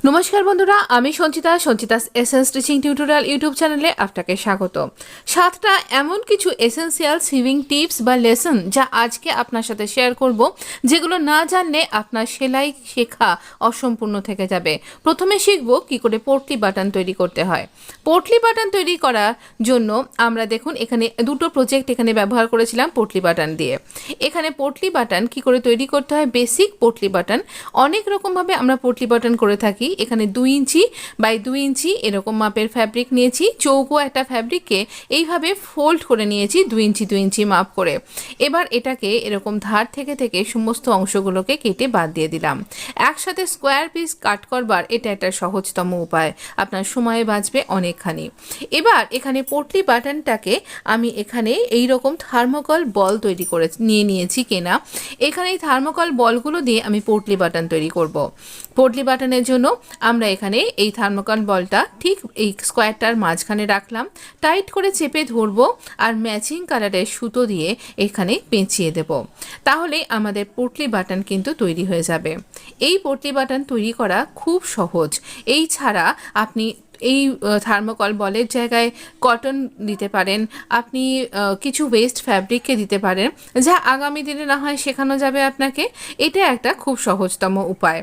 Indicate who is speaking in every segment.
Speaker 1: নমস্কার বন্ধুরা, আমি Sanchita's essence teaching tutorial YouTube চ্যানেলে আপনাকে স্বাগত। 7টা এমন কিছু এসেন্সিয়াল সিভিং টিপস বা লেসন যা আজকে আপনার সাথে শেয়ার করব, যেগুলো না জানলে আপনার সেলাই শেখা অসম্পূর্ণ থেকে যাবে। প্রথমে শিখব কি করে পোটলি বাটন তৈরি করতে হয়। পোটলি বাটন তৈরি করার জন্য আমরা দেখুন এখানে দুটো প্রজেক্ট এখানে ব্যবহার করেছিলাম পোটলি বাটন দিয়ে। এখানে পোটলি বাটন কি করে তৈরি করতে হয়, বেসিক পোটলি বাটন। অনেক রকমভাবে আমরা পোটলি বাটন করে থাকি। এখানে 2 ইঞ্চি বাই 2 ইঞ্চি এরকম মাপের ফ্যাব্রিক নিয়েছি। চৌকো একটা ফ্যাব্রিককে এইভাবে ফোল্ড করে নিয়েছি 2 ইঞ্চি 2 ইঞ্চি মাপ করে। এবার এটাকে এরকম ধার থেকে থেকে সমস্ত অংশগুলোকে কেটে বাদ দিয়ে দিলাম। একসাথে স্কোয়ার পিস কাট করবার এটা একটা সহজতম উপায়, আপনার সময় বাঁচবে অনেকখানি। এবার এখানে পোটলি বাটনটাকে আমি এখানে এই রকম থার্মোকল বল তৈরি করে নিয়েছি কেনা। এখানে এই থার্মোকল বলগুলো দিয়ে আমি পোটলি বাটন তৈরি করব। পোটলি বাটনের জন্য আমরা এখানে এই থার্মোকল বলটা ঠিক এই স্কোয়ারটার মাঝখানে রাখলাম, টাইট করে চেপে ধরবো আর ম্যাচিং কালারের সুতো দিয়ে এখানে পেঁচিয়ে দেব। তাহলে আমাদের পোটলি বাটন কিন্তু তৈরি হয়ে যাবে। এই পোটলি বাটন তৈরি করা খুব সহজ। এই ছাড়া আপনি এই থার্মোকল বলের জায়গায় কটন দিতে পারেন, আপনি কিছু ওয়েস্ট ফ্যাব্রিককে দিতে পারেন, যা আগামী দিনে না হয় শেখানো যাবে আপনাকে। এটা একটা খুব সহজতম উপায়।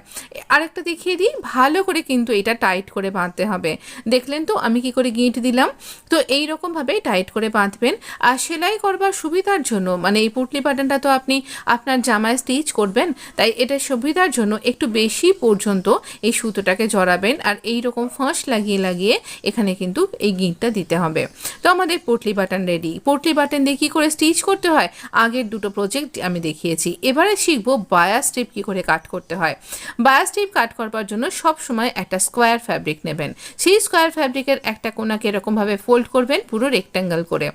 Speaker 1: আরেকটা দেখিয়ে দিই, ভালো করে কিন্তু এটা টাইট করে বাঁধতে হবে। দেখলেন তো আমি কি করে গিঁট দিলাম। তো এই রকমভাবে টাইট করে বাঁধবেন। আর সেলাই করবার সুবিধার জন্য, মানে এই পুটলি বাটনটা তো আপনি আপনার জামায় স্টিচ করবেন, তাই এটা সুবিধার জন্য একটু বেশি পর্যন্ত এই সুতোটাকে জড়াবেন আর এই রকম ফাঁস লাগিয়ে লাগিয়ে এখানে কিন্তু এই গিঁটটা দিতে হবে। তো আমাদের potli button ready. Potli button দিয়ে কী করে স্টিচ করতে হয় আগের দুটো প্রজেক্ট আমি দেখিয়েছি। এবারে শিখবো বায়া স্ট্রিপ কী করে কাট করতে হয়। বায়া স্ট্রিপ কাট করবার জন্য সব সময় একটা স্কোয়ার ফ্যাব্রিক নেবেন। সেই স্কোয়ার ফ্যাব্রিকের একটা কোনাকে এরকমভাবে ফোল্ড করবেন পুরো রেক্ট্যাঙ্গেল করে।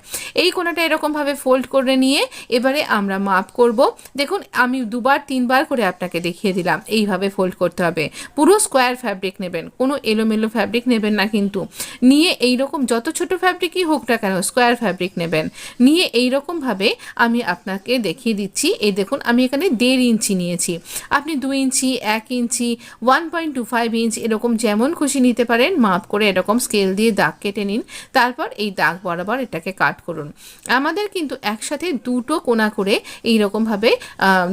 Speaker 1: এই কোনাটা এরকমভাবে ফোল্ড করে নিয়ে এবারে আমরা মাপ করব। দেখুন আমি 2বার 3বার করে আপনাকে দেখিয়ে দিলাম। এইভাবে ফোল্ড করতে হবে। পুরো স্কোয়ার ফ্যাব্রিক নেবেন, কোনো এলোমেলো ফ্যাব্রিক নেবেন না কিন্তু। নিয়ে এইরকম যত ছোট ফ্যাব্রিকই হোক না কেন স্কোয়ার ফ্যাব্রিক নেবেন। নিয়ে এইরকমভাবে আমি আপনাকে দেখিয়ে দিচ্ছি। এই দেখুন আমি এখানে 1.5 ইঞ্চি নিয়েছি। আপনি 2 ইঞ্চি, 1 ইঞ্চি, 1.25 ইঞ্চ এরকম যেমন খুশি নিতে পারেন। মাপ করে এরকম স্কেল দিয়ে দাগ কেটে নিন। তারপর এই দাগ বরাবর এটাকে কাট করুন। আমাদের কিন্তু একসাথে দুটো কোনা করে এইরকমভাবে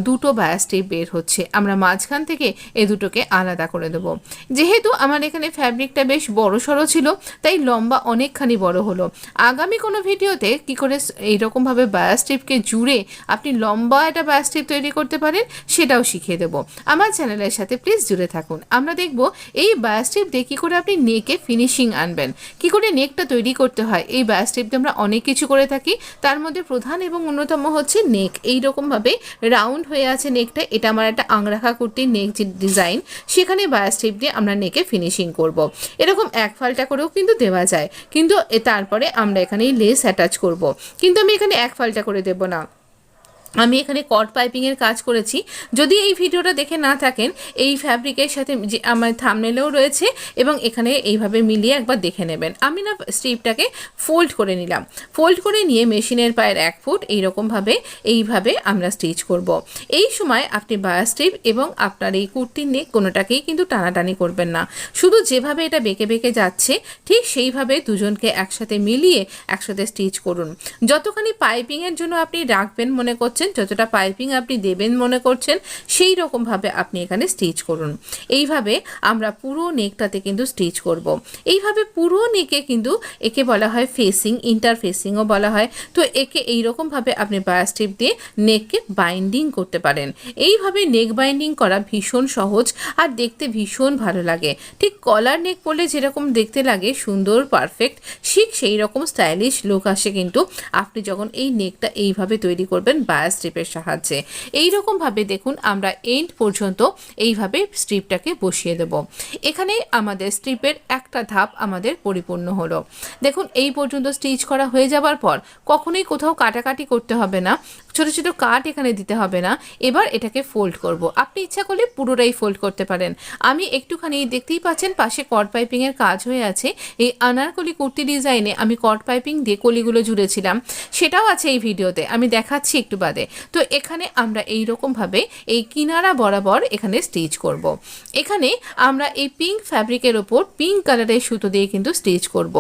Speaker 1: দুটো বায়া স্ট্রিপ বের হচ্ছে। আমরা মাঝখান থেকে এই দুটোকে আলাদা করে দেবো। যেহেতু আমার এখানে ফ্যাব্রিকটা বেশ বড় সড়ো ছিল, তাই লম্বা অনেকখানি বড় হলো। আগামী কোনো ভিডিওতে কি করে এইরকমভাবে বায়া স্ট্রিপকে জুড়ে আপনি লম্বা একটা বায়া স্ট্রিপ তৈরি করতে পারেন সেটাও শিখিয়ে দেবো। আমার চ্যানেলের সাথে প্লিজ জুড়ে থাকুন। আমরা দেখব এই বায়া স্ট্রিপ দিয়ে কী করে আপনি নেকে ফিনিশিং আনবেন, কী করে নেকটা তৈরি করতে হয়। এই বায়া স্ট্রিপ দিয়ে আমরা অনেক কিছু করে থাকি, তার মধ্যে প্রধান এবং অন্যতম হচ্ছে নেক। এইরকমভাবে রাউন্ড হয়ে আছে নেকটা। এটা আমার একটা আংরাখা কুর্তির নেক যে ডিজাইন, সেখানে বায়া স্ট্রিপ দিয়ে আমরা নেকে ফিনিশিং করব। এরকম এক ফালটা করেও কিন্তু দেওয়া যায়, কিন্তু তারপরে আমরা এখানে লেস অ্যাটাচ করব। কিন্তু আমি এখানে এক ফালটা করে দেব না, আমি এখানে কট পাইপিংয়ের কাজ করেছি। যদি এই ভিডিওটা দেখে না থাকেন, এই ফ্যাব্রিকের সাথে যে আমার থাম্বনেলেও রয়েছে এবং এখানে এইভাবে মিলিয়ে একবার দেখে নেবেন। আমি না স্ট্রিপটাকে ফোল্ড করে নিলাম। ফোল্ড করে নিয়ে মেশিনের পায়ের 1 ফুট এইভাবে আমরা স্টিচ করব। এই সময় আপনি বায়া স্ট্রিপ এবং আপনার এই কুর্তির নেক কোনোটাকেই কিন্তু টানাটানি করবেন না। শুধু যেভাবে এটা বেঁকে বেঁকে যাচ্ছে ঠিক সেইভাবে দুজনকে একসাথে মিলিয়ে একসাথে স্টিচ করুন। যতখানি পাইপিংয়ের জন্য আপনি রাখবেন মনে করছেন, যতটা পাইপিং আপনি দেবেন মনে করছেন, সেই রকমভাবে আপনি এখানে স্টিচ করুন। এইভাবে আমরা পুরো নেকটাতে কিন্তু স্টিচ করব। এইভাবে পুরো নেকে কিন্তু একে বলা হয় ফেসিং, ইন্টারফেসিংও বলা হয়। তো একে এইরকমভাবে আপনি বায়া স্ট্রিপ দিয়ে নেককে বাইন্ডিং করতে পারেন। এইভাবে নেক বাইন্ডিং করা ভীষণ সহজ আর দেখতে ভীষণ ভালো লাগে। ঠিক কলার নেক পরলে যেরকম দেখতে লাগে সুন্দর পারফেক্ট, ঠিক সেই রকম স্টাইলিশ লুক আসে কিন্তু আপনি যখন এই নেকটা এইভাবে তৈরি করবেন বায়া স্ট্রিপের সাহায্যে। এইরকমভাবে দেখুন আমরা এন্ড পর্যন্ত এইভাবে স্ট্রিপটাকে বসিয়ে দেব। এখানে আমাদের স্ট্রিপের একটা ধাপ আমাদের পরিপূর্ণ হলো। দেখুন এই পর্যন্ত স্টিচ করা হয়ে যাবার পর কখনোই কোথাও কাটাকাটি করতে হবে না, ছোট ছোট কাট এখানে দিতে হবে না। এবার এটাকে ফোল্ড করব। আপনি ইচ্ছা করলে পুরোটাই ফোল্ড করতে পারেন। আমি একটুখানি দেখতেই পাচ্ছেন পাশে কট পাইপিংয়ের কাজ হয়ে আছে। এই আনারকলি কুর্তি ডিজাইনে আমি কট পাইপিং দিয়ে কলিগুলো জুড়েছিলাম, সেটাও আছে এই ভিডিওতে, আমি দেখাচ্ছি একটু বাদে। পারে। তো এখানে আমরা এই রকমভাবে এই কিনারা বরাবর এখানে স্টিচ করব। এখানে আমরা এই পিঙ্ক ফ্যাব্রিকের ওপর পিঙ্ক কালারের সুতো দিয়ে কিন্তু স্টিচ করব।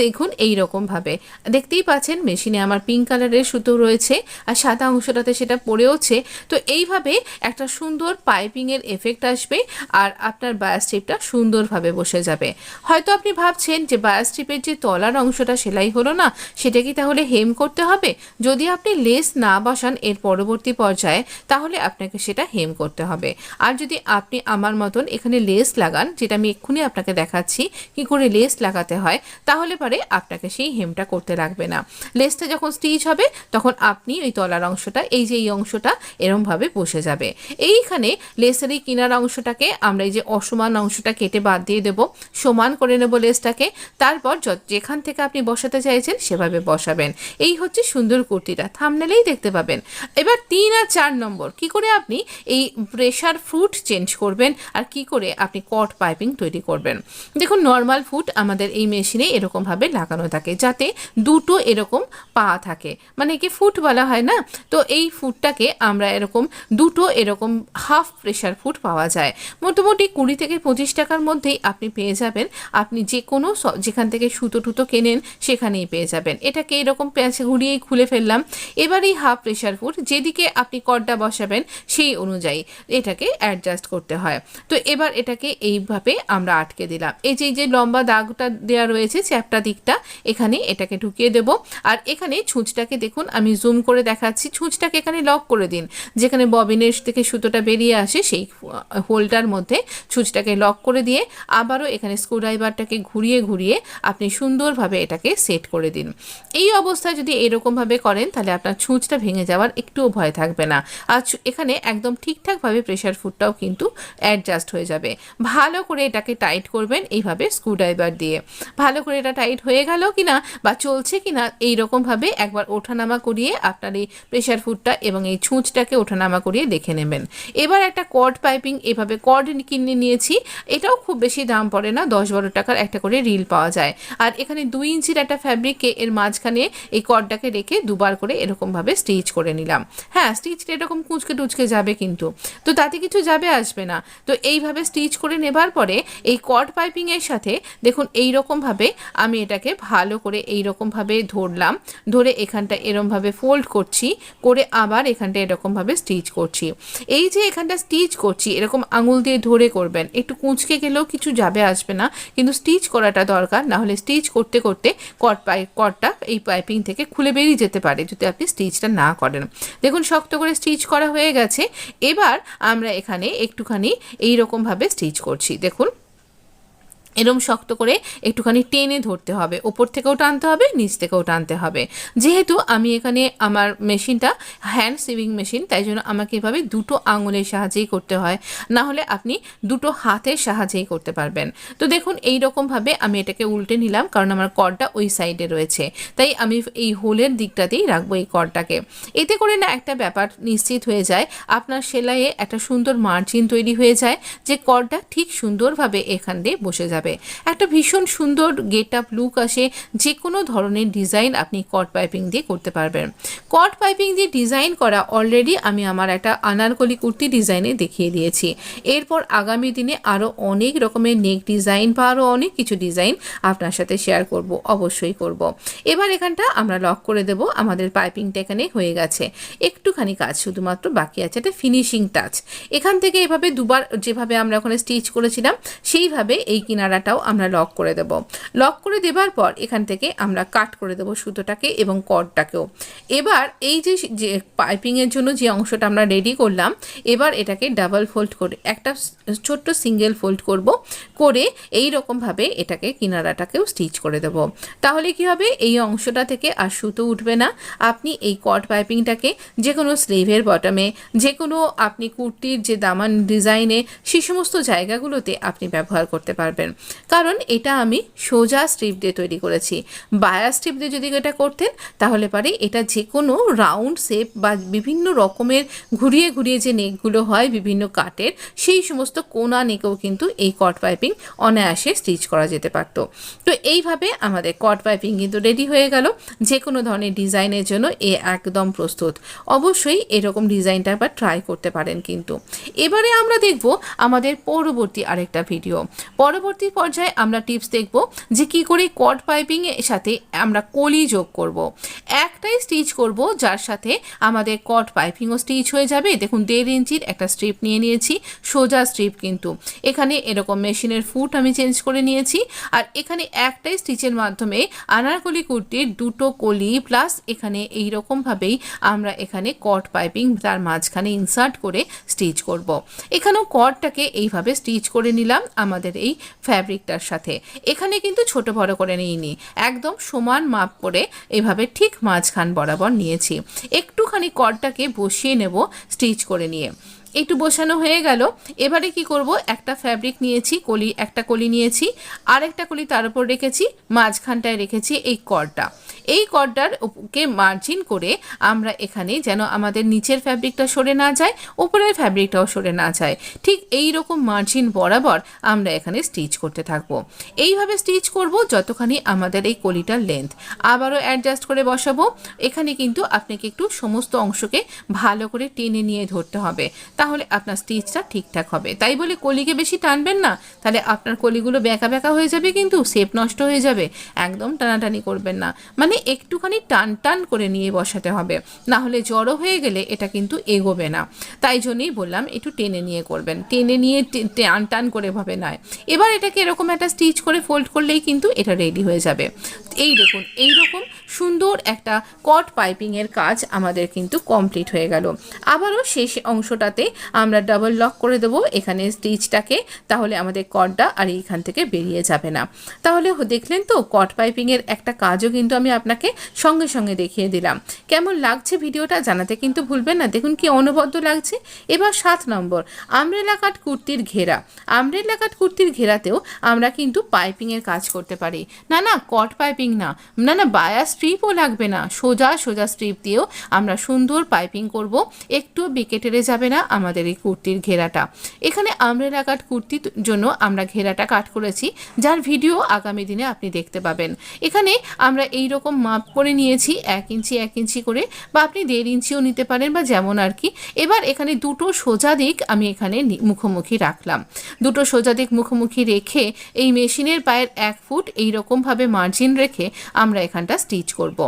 Speaker 1: দেখুন এই রকমভাবে দেখতেই পাচ্ছেন মেশিনে আমার পিঙ্ক কালারের সুতো রয়েছে আর সাদা অংশটাতে সেটা পড়েওছে। তো এইভাবে একটা সুন্দর পাইপিংয়ের এফেক্ট আসবে আর আপনার বায়া স্ট্রিপটা সুন্দরভাবে বসে যাবে। হয়তো আপনি ভাবছেন যে বায়া স্ট্রিপের যে তলার অংশটা সেলাই হলো না, সেটা কি তাহলে হেম করতে হবে? যদি আপনি লেস না বসান এর পরবর্তী পর্যায়ে, তাহলে আপনাকে সেটা হেম করতে হবে। আর যদি আপনি আমার মতন এখানে লেস লাগান, যেটা আমি এক্ষুনি আপনাকে দেখাচ্ছি কি করে লেস লাগাতে হয়, তাহলে পরে আপনাকে সেই হেমটা করতে লাগবে না। লেসটা যখন স্টিচ হবে তখন আপনি ওই তলার অংশটা, এই যে এই অংশটা এরমভাবে বসে যাবে। এইখানে লেসের এই কিনার অংশটাকে আমরা এই যে অসমান অংশটা কেটে বাদ দিয়ে দেব, সমান করে নেব লেসটাকে। তারপর যেখান থেকে আপনি বসাতে চাইছেন সেভাবে বসাবেন। এই হচ্ছে সুন্দর কুর্তিটা, থাম্বনেলেই দেখতে পাবেন। এবার 3 আর 4 নম্বর কি করে আপনি এই প্রেশার ফুট চেঞ্জ করবেন আর কি করে আপনি কট পাইপিং তৈরি করবেন। দেখুন নর্মাল ফুট আমাদের এই মেশিনে এরকমভাবে লাগানো থাকে, যাতে দুটো এরকম পা থাকে, মানে একে ফুট বলা হয় না। তো এই ফুটটাকে আমরা এরকম দুটো এরকম হাফ প্রেশার ফুট পাওয়া যায়। মোটামুটি 20 থেকে 25 টাকার মধ্যেই আপনি পেয়ে যাবেন। আপনি যে কোনো যেখান থেকে সুতো টুতো কেনেন সেখানেই পেয়ে যাবেন। এটাকে এরকম প্যাঁচে ঘুরিয়েই খুলে ফেললাম। এবার এই হাফ প্রেশার ফুট যেদিকে আপনি কর্ডটা বসাবেন সেই অনুযায়ী এটাকে অ্যাডজাস্ট করতে হয়। তো এবার এটাকে এইভাবে আমরা আটকে দিলাম। এই যে লম্বা দাগটা দেওয়া রয়েছে চ্যাপটা দিকটা, এখানে এটাকে ঢুকিয়ে দেব। আর এখানে ছুঁচটাকে দেখুন আমি জুম করে দেখাচ্ছি, ছুঁচটাকে এখানে লক করে দিন। যেখানে ববিনের থেকে সুতোটা বেরিয়ে আসে সেই হোলটার মধ্যে ছুঁচটাকে লক করে দিয়ে আবারও এখানে স্ক্রুড্রাইভারটাকে ঘুরিয়ে ঘুরিয়ে আপনি সুন্দরভাবে এটাকে সেট করে দিন। এই অবস্থায় যদি এরকমভাবে করেন তাহলে আপনার ছুঁচটা ভেঙে যাওয়ার একটুও ভয় থাকবে না। আর এখানে একদম ঠিকঠাকভাবে প্রেশার ফুটটাও কিন্তু অ্যাডজাস্ট হয়ে যাবে। ভালো করে এটাকে টাইট করবেন এইভাবে স্ক্রুড্রাইভার দিয়ে। ভালো করে এটা টাইট হয়ে গেল কিনা বা চলছে কিনা এইরকমভাবে একবার ওঠানামা করিয়ে আপনার এই প্রেশার ফুটটা এবং এই ছুঁচটাকে ওঠানামা করিয়ে দেখে নেবেন। এবার একটা কর্ড পাইপিং, এভাবে কর্ড কিনে নিয়েছি, এটাও খুব বেশি দাম পড়ে না, 10-12 টাকার একটা করে রিল পাওয়া যায়। আর এখানে 2 ইঞ্চির একটা ফ্যাব্রিককে এর মাঝখানে এই কর্ডটাকে রেখে দুবার করে এরকমভাবে স্টিচ করে নিলাম। হ্যাঁ, স্টিচটা এরকম কুঁচকে টুচকে যাবে কিন্তু, তো তাতে কিছু যাবে আসবে না। তো এইভাবে স্টিচ করে নেবার পরে এই কর্ড পাইপিংয়ের সাথে দেখুন এইরকমভাবে আমি এটাকে ভালো করে এইরকমভাবে ধরলাম, ধরে এখানটা এরমভাবে ফোল্ড করছি, করে আবার এখানটা এরকমভাবে স্টিচ করছি। এই যে এখানটা স্টিচ করছি এরকম আঙুল দিয়ে ধরে করবেন, একটু কুঁচকে গেলেও কিছু যাবে আসবে না, কিন্তু স্টিচ করাটা দরকার, না হলে স্টিচ করতে করতে কর্ডটা এই পাইপিং থেকে খুলে বেরিয়ে যেতে পারে যদি আপনি স্টিচটা না করেন। দেখুন শক্ত করে স্টিচ করা হয়ে গেছে। এবার আমরা এখানে একটুখানি এইরকমভাবে স্টিচ করছি। দেখুন এরম শক্ত করে একটুখানি টেনে ধরতে হবে, ওপর থেকেও টানতে হবে, নিচ থেকেও টানতে হবে। যেহেতু আমি এখানে আমার মেশিনটা হ্যান্ড সিভিং মেশিন, তাই জন্য আমাকে এভাবে দুটো আঙুলের সাহায্যেই করতে হয়, না হলে আপনি দুটো হাতের সাহায্যেই করতে পারবেন। তো দেখুন এই রকমভাবে আমি এটাকে উল্টে নিলাম, কারণ আমার কর্ডটা ওই সাইডে রয়েছে, তাই আমি এই হোলের দিকটাতেই রাখবো এই কর্ডটাকে। এতে করে না একটা ব্যাপার নিশ্চিত হয়ে যায়, আপনার সেলাইয়ে একটা সুন্দর মার্জিন তৈরি হয়ে যায়, যে কর্ডটা ঠিক সুন্দরভাবে এখান দিয়ে বসে যাবে। একটা ভীষণ সুন্দর গেট আপ লুক আসে, যে কোনো ধরনের ডিজাইন আপনি কট পাইপিং দিয়ে করতে পারবেন। কট পাইপিং দিয়ে ডিজাইন করা অলরেডি আমি আমার একটা আনারকলি কুর্তি ডিজাইনে দেখিয়ে দিয়েছি। এরপর আগামী দিনে আরও অনেক রকমের নেক ডিজাইন বা আরও অনেক কিছু ডিজাইন আপনার সাথে শেয়ার করব, অবশ্যই করব। এবার এখানটা আমরা লক করে দেব। আমাদের পাইপিংটা এখানে হয়ে গেছে, একটুখানি কাজ শুধুমাত্র বাকি আছে, একটা ফিনিশিং টাচ। এখান থেকে এভাবে দুবার যেভাবে আমরা ওখানে স্টিচ করেছিলাম সেইভাবে এই কিনারাটাও আমরা লক করে দেব। লক করে দেবার পর এখান থেকে আমরা কাট করে দেব সুতোটাকে এবং কর্ডটাকেও। এবার এই যে পাইপিংয়ের জন্য যে অংশটা আমরা রেডি করলাম, এবার এটাকে ডাবল ফোল্ড করে একটা ছোট্ট সিঙ্গেল ফোল্ড করব, করে এই রকমভাবে এটাকে কিনারাটাকেও স্টিচ করে দেব। তাহলে কি হবে, এই অংশটা থেকে আর সুতো উঠবে না। আপনি এই কট পাইপিংটাকে যে কোনো স্লিভের বটমে, যে কোনো আপনি কুর্তির যে দামান ডিজাইনে, সেই সমস্ত জায়গাগুলোতে আপনি ব্যবহার করতে পারবেন। কারণ এটা আমি সোজা স্ট্রিপ দিয়ে তৈরি করেছি। বায়া স্ট্রিপ দিয়ে যদি এটা করতেন তাহলে পারে এটা যে কোনো রাউন্ড শেপ বা বিভিন্ন রকমের ঘুরিয়ে ঘুরিয়ে যে নেকগুলো হয় বিভিন্ন কাটের, সেই সমস্ত কোনা নেকেও কিন্তু এই কট পাইপিং অনায়াসে স্টিচ করা যেতে পারত। তো এইভাবে আমাদের কট পাইপিং কিন্তু রেডি হয়ে গেল। যে কোনো ধরনের ডিজাইনের জন্য একদম প্রস্তুত। অবশ্যই এরকম ডিজাইনটা আবার ট্রাই করতে পারেন। কিন্তু এবারে আমরা দেখব আমাদের পরবর্তী আরেকটা ভিডিও। পরবর্তী পর্যায়ে আমরা টিপস দেখব যে কি করে কট পাইপিং এর সাথে আমরা কলি যোগ করব। একটাই স্টিচ করব যার সাথে আমাদের কট পাইপিংও স্টিচ হয়ে যাবে। দেখুন 1.5 ইঞ্চির একটা স্ট্রিপ নিয়ে নিয়েছি, সোজা স্ট্রিপ, কিন্তু এখানে এরকম মেশিনের ফুট আমি চেঞ্জ করে নিয়েছি। আর এখানে একটাই স্টিচের মাধ্যমে আনারকলি কুর্তির দুটো কলি প্লাস এখানে এইরকমভাবেই আমরা এখানে কট পাইপিং তার মাঝখানে ইনসার্ট করে স্টিচ করব। এখানেও কটটাকে এইভাবে স্টিচ করে নিলাম আমাদের এই ফ্যাব্রিকটার সাথে। এখানে কিন্তু ছোট বড় করে নিইনি, একদম সমান মাপ করে এইভাবে ঠিক মাঝখান বরাবর নিয়েছি। একটুখানি কটটাকে বসিয়ে নেব স্টিচ করে নিয়ে। একটু বসানো হয়ে গেল। এবারে কি করব, একটা ফ্যাব্রিক নিয়েছি, একটা কলি নিয়েছি, আরেকটা কলি তার উপর রেখেছি, মাঝখানটায় রেখেছি এই কর্ডটা। এই কর্ডটার কে মার্জিন করে আমরা এখানে যেন আমাদের নিচের ফ্যাব্রিকটা সরে না যায়, উপরের ফ্যাব্রিকটাও সরে না যায়, ঠিক এই রকম মার্জিন বরাবর আমরা এখানে স্টিচ করতে থাকবো। এইভাবে স্টিচ করব যতখানি আমাদের এই কলিটার লেন্থ। আবারও অ্যাডজাস্ট করে বসাবো। এখানে কিন্তু আপনাকে একটু সমস্ত অংশকে ভালো করে টেনে নিয়ে ধরতে হবে, তাহলে আপনার স্টিচটা ঠিকঠাক হবে। তাই বলে কলিকে বেশি টানবেন না, তাহলে আপনার কলিগুলো বেঁকা বেঁকা হয়ে যাবে, কিন্তু শেপ নষ্ট হয়ে যাবে। একদম টানাটানি করবেন না, মানে একটুখানি টান টান করে নিয়ে বসাতে হবে, না হলে জড়ো হয়ে গেলে এটা কিন্তু এগোবে না। তাই জন্যই বললাম একটু টেনে নিয়ে করবেন, টেনে নিয়ে টান টান করে ভাবে নয়। এবার এটাকে এরকম একটা স্টিচ করে ফোল্ড করলেই কিন্তু এটা রেডি হয়ে যাবে। এই দেখুন এইরকম সুন্দর একটা কট পাইপিংয়ের কাজ আমাদের কিন্তু কমপ্লিট হয়ে গেল। আবারও শেষ অংশটাতে আমরা ডাবল লক করে দেবো এখানে স্টিচটাকে, তাহলে আমাদের কটটা আর এইখান থেকে বেরিয়ে যাবে না। তাহলে দেখলেন তো কট পাইপিংয়ের একটা কাজও কিন্তু আমি আপনাকে সঙ্গে সঙ্গে দেখিয়ে দিলাম। কেমন লাগছে ভিডিওটা জানাতে কিন্তু ভুলবেন না। দেখুন কি অনবদ্য লাগছে। এবার 7 নম্বর, আমব্রেলা কাট কুর্তির ঘেরা। আমব্রেলা কাট কুর্তির ঘেরাতেও আমরা কিন্তু পাইপিংয়ের কাজ করতে পারি। না কট পাইপিং না, বায়া স্ট্রিপও লাগবে না, সোজা সোজা স্ট্রিপ দিয়েও আমরা সুন্দর পাইপিং করব। একটু বেঁকে টেরে যাবে না আমাদের এই কুর্তির ঘেরাটা। এখানে আমব্রেলা কাট কুর্তির জন্য আমরা ঘেরাটা কাট করেছি, যার ভিডিও আগামী দিনে আপনি দেখতে পাবেন। এখানে আমরা এই রকম মাপ করে নিয়েছি 1 ইঞ্চি 1 ইঞ্চি করে, বা আপনি 1.5 ইঞ্চিও নিতে পারেন, বা যেমন আর কি। এবার এখানে দুটো সোজা দিক আমি এখানে মুখোমুখি রাখলাম। দুটো সোজা দিক মুখোমুখি রেখে এই মেশিনের পায়ের 1 ফুট এইরকমভাবে মার্জিন রেখে আমরা এখানটা স্টিচ করব।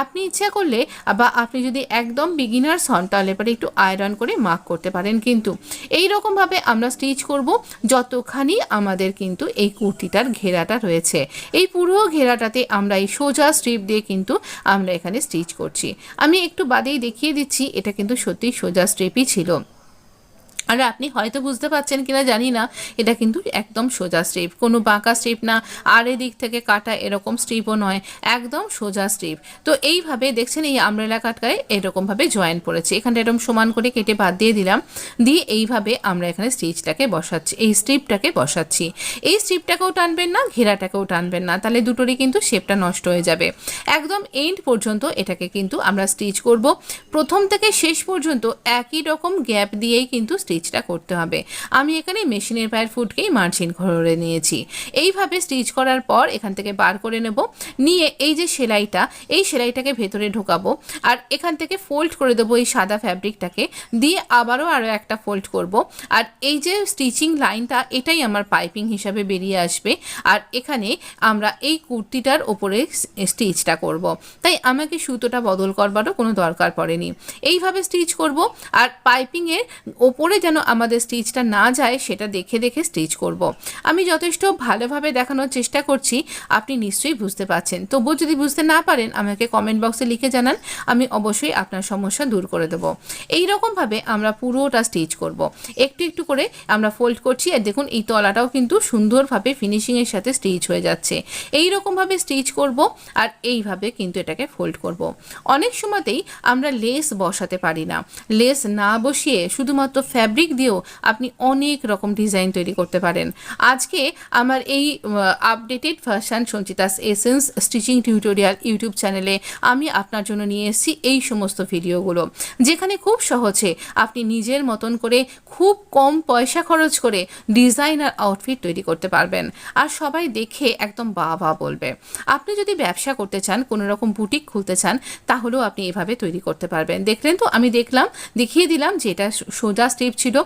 Speaker 1: আপনি ইচ্ছা করলে বা আপনি যদি একদম বিগিনার্স হন তাহলে পরে একটু আয়রন করে মার্ক করতে পারেন। কিন্তু এই রকমভাবে আমরা স্টিচ করব যতখানি আমাদের কিন্তু এই কুর্তিটার ঘেরাটা রয়েছে। এই পুরো ঘেরাটাতে আমরা এই সোজা স্ট্রিপ দিয়ে কিন্তু আমরা এখানে স্টিচ করছি। আমি একটু বাদেই দেখিয়ে দিচ্ছি, এটা কিন্তু সত্যি সোজা স্ট্রিপই ছিল। আর আপনি হয়তো বুঝতে পারছেন কিনা জানি না, এটা কিন্তু একদম সোজা স্ট্রিপ, কোনো বাঁকা স্ট্রিপ না, আর এদিক থেকে কাটা এরকম স্ট্রিপও নয়, একদম সোজা স্ট্রিপ। তো এইভাবে দেখছেন এই আমব্রেলা কাটকায় এরকমভাবে জয়েন পড়েছে। এখানটা এরকম সমান করে কেটে বাদ দিয়ে দিলাম, দিয়ে এইভাবে আমরা এখানে স্টিচটাকে বসাচ্ছি, এই স্ট্রিপটাকে বসাচ্ছি। এই স্ট্রিপটাকেও টানবেন না, ঘেরাটাকেও টানবেন না, তাহলে দুটোরই কিন্তু শেপটা নষ্ট হয়ে যাবে। একদম এন্ড পর্যন্ত এটাকে কিন্তু আমরা স্টিচ করব। প্রথম থেকে শেষ পর্যন্ত একই রকম গ্যাপ দিয়েই কিন্তু স্টিচটা করতে হবে। আমি এখানে মেশিনের পায়ের ফুটকেই মার্জিন করে নিয়েছি। এইভাবে স্টিচ করার পর এখান থেকে বার করে নেব, নিয়ে এই যে সেলাইটা, এই সেলাইটাকে ভেতরে ঢোকাবো, আর এখান থেকে ফোল্ড করে দেবো এই সাদা ফ্যাব্রিকটাকে, দিয়ে আবারও একটা ফোল্ড করব। আর এই যে স্টিচিং লাইনটা, এটাই আমার পাইপিং হিসাবে বেরিয়ে আসবে। আর এখানে আমরা এই কুর্তিটার ওপরে স্টিচটা করব, তাই আমাকে সুতোটা বদল করবারও কোনো দরকার পড়েনি। এইভাবে স্টিচ করব, আর পাইপিংয়ের ওপরে যেন আমাদের স্টিচটা না যায় সেটা দেখে দেখে স্টিচ করব। আমি যথেষ্ট ভালোভাবে দেখানোর চেষ্টা করছি, আপনি নিশ্চয়ই বুঝতে পারছেন। তবুও যদি বুঝতে না পারেন আমাকে কমেন্ট বক্সে লিখে জানান, আমি অবশ্যই আপনার সমস্যা দূর করে দেবো। এই রকমভাবে আমরা পুরোটা স্টিচ করব। একটু একটু করে আমরা ফোল্ড করছি, আর দেখুন এই তলাটাও কিন্তু সুন্দরভাবে ফিনিশিংয়ের সাথে স্টিচ হয়ে যাচ্ছে। এই রকমভাবে স্টিচ করব, আর এইভাবে কিন্তু এটাকে ফোল্ড করব। অনেক সময়তেই আমরা লেস বসাতে পারি না, লেস না বসিয়ে শুধুমাত্র ফ্যাব্রিক ফ্যাব্রিক দিয়েও আপনি অনেক রকম ডিজাইন তৈরি করতে পারেন। আজকে আমার এই updated version Sanchita's essence stitching tutorial YouTube চ্যানেলে আমি আপনার জন্য নিয়ে এসেছি এই সমস্ত ভিডিওগুলো, যেখানে খুব সহজে আপনি নিজের মতন করে খুব কম পয়সা খরচ করে ডিজাইনার আউটফিট তৈরি করতে পারবেন, আর সবাই দেখে একদম বাহ বাহ বলবে। আপনি যদি ব্যবসা করতে চান, কোনো রকম বুটিক খুলতে চান, তাহলেও আপনি এভাবে তৈরি করতে পারবেন। দেখলেন তো, আমি দেখিয়ে দিলাম যে এটা সোজা স্টেপ ছিল।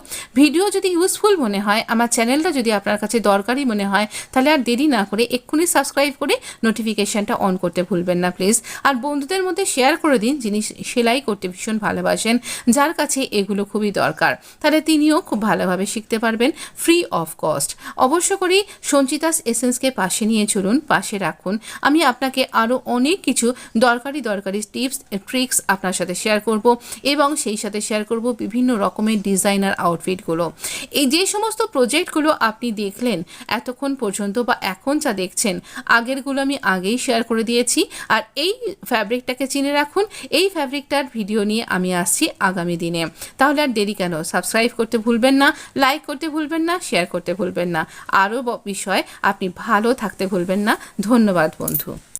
Speaker 1: ভিডিও যদি ইউজফুল মনে হয়, আমার চ্যানেলটা যদি আপনার কাছে দরকারি মনে হয়, তাহলে আর দেরি না করে এক্ষুনি সাবস্ক্রাইব করে নোটিফিকেশানটা অন করতে ভুলবেন না প্লিজ। আর বন্ধুদের মধ্যে শেয়ার করে দিন যিনি সেলাই করতে ভীষণ ভালোবাসেন, যার কাছে এগুলো খুবই দরকার, তাহলে তিনিও খুব ভালোভাবে শিখতে পারবেন ফ্রি অফ কস্ট। অবশ্য করেই সঞ্চিতাস এসেন্সকে পাশে নিয়ে চলুন, পাশে রাখুন। আমি আপনাকে আরও অনেক কিছু দরকারি টিপস ট্রিক্স আপনার সাথে শেয়ার করব, এবং সেই সাথে শেয়ার করব বিভিন্ন রকমের ডিজাইনার আউটফিটগুলো। এই যে সমস্ত প্রজেক্টগুলো আপনি দেখলেন এতক্ষণ পর্যন্ত বা এখন যা দেখছেন, আগেরগুলো আমি আগেই শেয়ার করে দিয়েছি। আর এই ফ্যাব্রিকটাকে চিনে রাখুন, এই ফ্যাব্রিকটার ভিডিও নিয়ে আমি আসছি আগামী দিনে। তাহলে আর দেরি কেন, সাবস্ক্রাইব করতে ভুলবেন না, লাইক করতে ভুলবেন না, শেয়ার করতে ভুলবেন না। আরও বিষয় আপনি ভালো থাকতে ভুলবেন না। ধন্যবাদ বন্ধু।